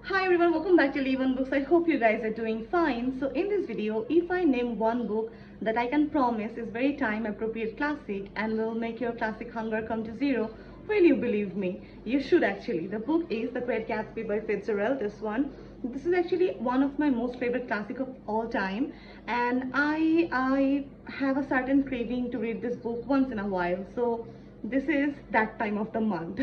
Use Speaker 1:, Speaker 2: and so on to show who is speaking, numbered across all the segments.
Speaker 1: Hi everyone, welcome back to Leave On Books. I hope you guys are doing fine. So in this video, if I name one book that I can promise is very time appropriate classic and will make your classic hunger come to zero, will you believe me? You should actually. The book is The Great Gatsby by Fitzgerald. This is actually one of my most favorite classic of all time, and I have a certain craving to read this book once in a while. So this is that time of the month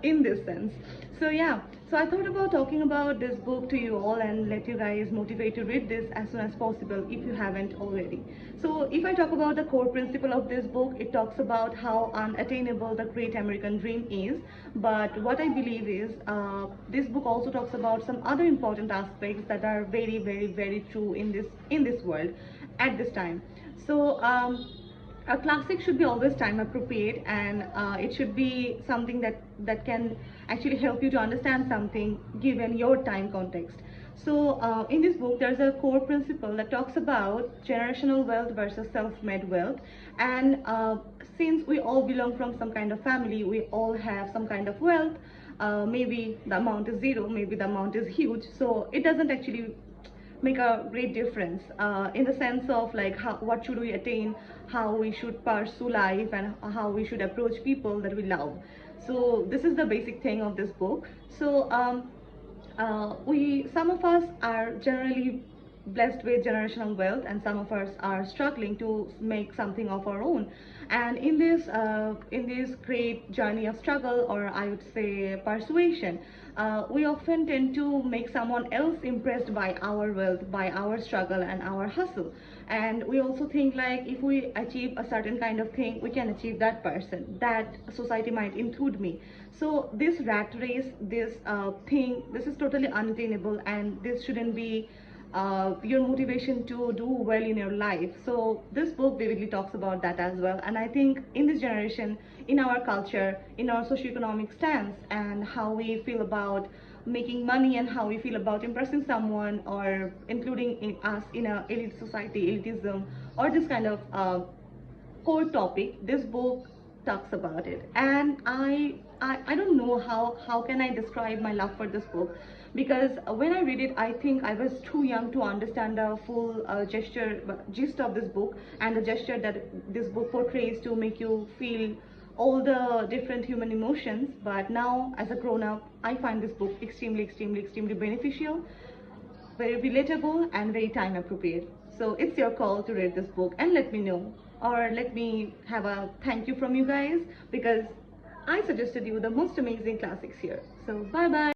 Speaker 1: in this sense. So yeah, so I thought about talking about this book to you all and let you guys motivate to read this as soon as possible if you haven't already. So if I talk about the core principle of this book, it talks about how unattainable the great American dream is. But what I believe is this book also talks about some other important aspects that are very true in this world at this time. So a classic should be always time appropriate, and it should be something that can actually help you to understand something given your time context. So in this book there's a core principle that talks about generational wealth versus self-made wealth, and since we all belong from some kind of family, we all have some kind of wealth. Maybe the amount is zero, maybe the amount is huge, so it doesn't actually make a great difference in the sense of like what should we attain, how we should pursue life, and how we should approach people that we love. So this is the basic thing of this book. So we some of us are generally blessed with generational wealth, and some of us are struggling to make something of our own. And in this great journey of struggle, or I would say persuasion, we often tend to make someone else impressed by our wealth, by our struggle and our hustle. And we also think like if we achieve a certain kind of thing, we can achieve that person, that society might include me. So this rat race, this is totally unattainable, and this shouldn't be your motivation to do well in your life. So this book vividly talks about that as well. And I think in this generation, in our culture, in our socioeconomic stance, and how we feel about making money, and how we feel about impressing someone, or including us in a elite society, elitism, or this kind of core topic, this book talks about it. And I don't know how can I describe my love for this book, because when I read it, I think I was too young to understand the full gist of this book, and the gesture that this book portrays to make you feel all the different human emotions. But now as a grown up, I find this book extremely beneficial, very relatable, and very time appropriate. So it's your call to read this book and let me know, or let me have a thank you from you guys, because I suggested you the most amazing classics here. So bye bye.